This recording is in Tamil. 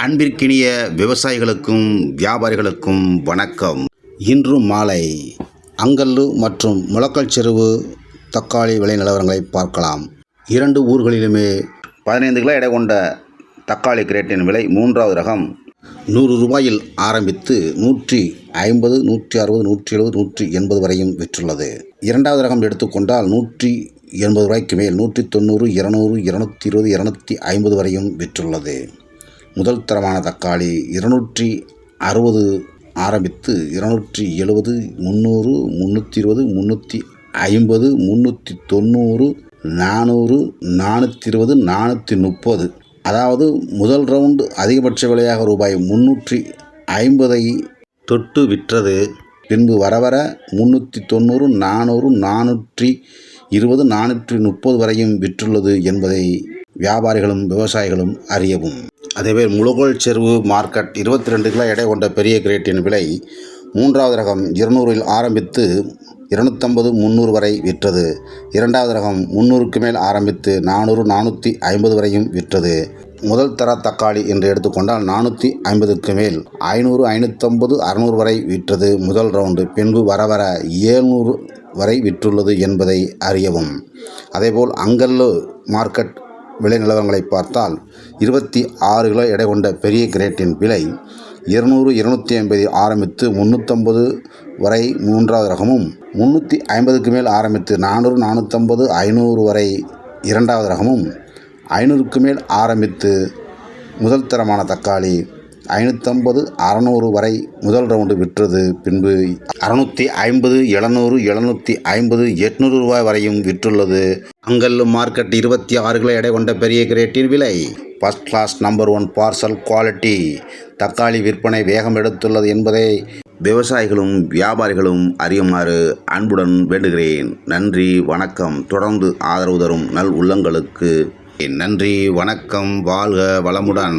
அன்பிற்கினிய விவசாயிகளுக்கும் வியாபாரிகளுக்கும் வணக்கம். இன்று மாலை அங்கல்லு மற்றும் முளக்கல்செருவு தக்காளி விலை நிலவரங்களை பார்க்கலாம். இரண்டு ஊர்களிலுமே 15 கிலோ எடை கொண்ட தக்காளி கிரேட்டின் விலை மூன்றாவது ரகம் ரூபாயில் ஆரம்பித்து 150, 160, 170, 180 வரையும் விற்றுள்ளது. இரண்டாவது ரகம் எடுத்துக்கொண்டால் 180 ரூபாய்க்கு மேல் 190, 200, 220, 250 வரையும் விற்றுள்ளது. முதல் தரமான தக்காளி 260 ஆரம்பித்து 270, 300, 320, 350, 390, 400, 420, 430. அதாவது முதல் ரவுண்டு அதிகபட்ச விலையாக ரூபாய் 350 தொட்டு விற்றது. பின்பு வர 390, 400, 420, 430 வரையும் விற்றுள்ளது என்பதை வியாபாரிகளும் விவசாயிகளும் அறியவும். அதேபோல் முளக்கல்செருவு மார்க்கெட் 22 கிலோ எடை கொண்ட பெரிய கிரேட்டின் விலை மூன்றாவது ரகம் 200 ஆரம்பித்து 250, 300 வரை விற்றது. இரண்டாவது ரகம் 300க்கு மேல் ஆரம்பித்து 400, 450 வரையும் விற்றது. முதல் தர தக்காளி என்று எடுத்துக்கொண்டால் 450க்கு மேல் 500, 550, 600 வரை விற்றது முதல் ரவுண்டு. பின்பு வர 700 வரை விற்றுள்ளது என்பதை அறியவும். அதேபோல் அங்கல்லு மார்க்கெட் விலை நிலவரங்களை பார்த்தால் 26 கிலோ எடை கொண்ட பெரிய கிரேட்டின் விலை 200, 250 ஆரம்பித்து 350 வரை மூன்றாவது ரகமும், 350க்கு மேல் ஆரம்பித்து 400, 450, 500 வரை இரண்டாவது ரகமும், 500க்கு மேல் ஆரம்பித்து முதல் தரமான தக்காளி 550, 600 வரை முதல் ரவுண்டு விற்றது. பின்பு 650, 700, 750, 800 ரூபாய் வரையும் விற்றுள்ளது. அங்கல்லு மார்க்கெட் 26 கிலோ எடை கொண்ட பெரிய கிரேட்டின் விலை first class number 1 parcel quality தக்காளி விற்பனை வேகம் எடுத்துள்ளது என்பதை விவசாயிகளும் வியாபாரிகளும் அறியுமாறு அன்புடன் வேண்டுகிறேன். நன்றி, வணக்கம். தொடர்ந்து ஆதரவு தரும் நல் உள்ளங்களுக்கு நன்றி, வணக்கம். வாழ்க வளமுடன்.